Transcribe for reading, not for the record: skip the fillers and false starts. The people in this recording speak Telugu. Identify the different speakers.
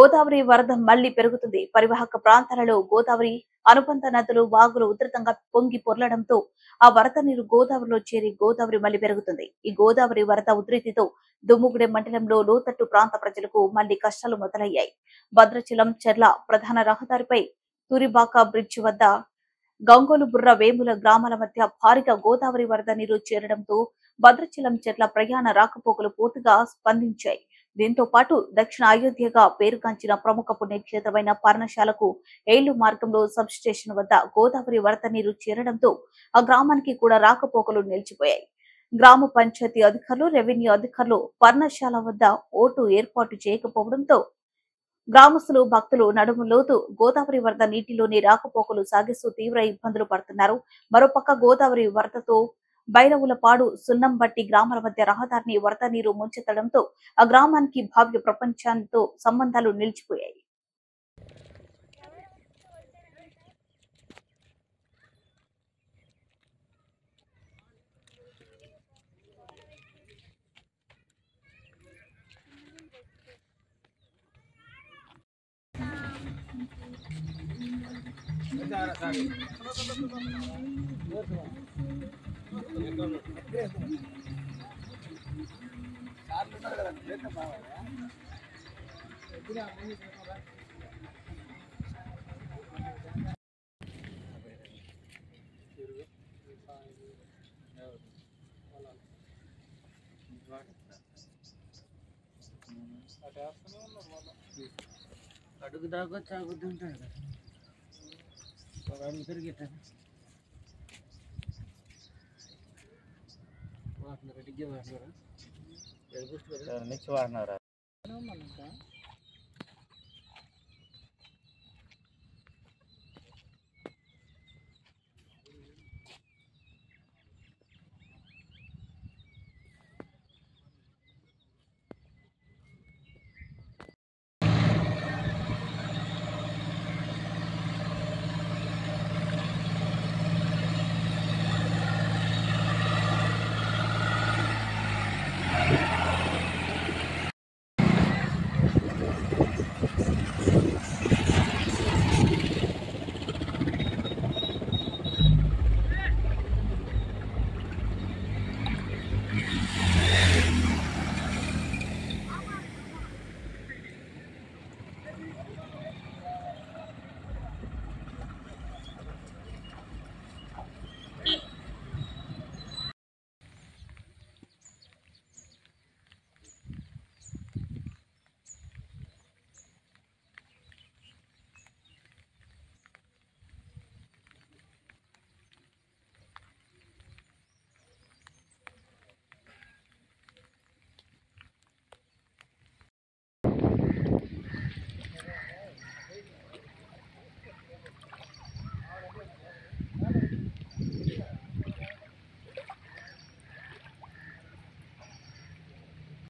Speaker 1: గోదావరి వరద మళ్లీ పెరుగుతుంది. పరివాహక ప్రాంతాలలో గోదావరి అనుబంధ నదులు, వాగులు ఉధృతంగా పొంగి పొర్లడంతో ఆ వరద నీరు గోదావరిలో చేరి గోదావరి మళ్లీ పెరుగుతుంది. ఈ గోదావరి వరద ఉధృతితో దుమ్ముగూడెం మండలంలో లోతట్టు ప్రాంత ప్రజలకు మళ్లీ కష్టాలు మొదలయ్యాయి. భద్రాచలం చెర్ల ప్రధాన రహదారిపై తురిబాక బ్రిడ్జి వద్ద గంగోలు బుర్ర వేముల గ్రామాల మధ్య భారీగా గోదావరి వరద నీరు చేరడంతో భద్రాచలం చెర్ల ప్రయాణ రాకపోకలు పూర్తిగా స్పందించాయి. దీంతో పాటు దక్షిణ అయోధ్యగా పేరుగాంచిన ప్రముఖ పుణ్యక్షేత్రమైన పర్ణశాలకు ఏళ్లు మార్గంలో సబ్ స్టేషన్ వద్ద గోదావరి వరద నీరు చేరడంతో ఆ గ్రామానికి కూడా రాకపోకలు నిలిచిపోయాయి. గ్రామ పంచాయతీ అధికారులు, రెవెన్యూ అధికారులు పర్ణశాల వద్ద ఓటు ఏర్పాటు చేయకపోవడంతో గ్రామస్తులు, భక్తులు నడుము లోతు గోదావరి వరద నీటిలోని రాకపోకలు సాగిస్తూ తీవ్ర ఇబ్బందులు పడుతున్నారు. మరోపక్క గోదావరి వరదతో బైరవులపాడు, సున్నంబట్టి గ్రామాల మధ్య రహదారిని వరద నీరు ముంచెత్తడంతో ఆ గ్రామానికి భావ్య ప్రపంచంతో సంబంధాలు నిలిచిపోయాయి.
Speaker 2: అడుగు దాకా చాగుతుంటాడు కదా తిరిగిట వాటిని రెడీగా వాడినారా
Speaker 3: మిక్స్ వాడినారా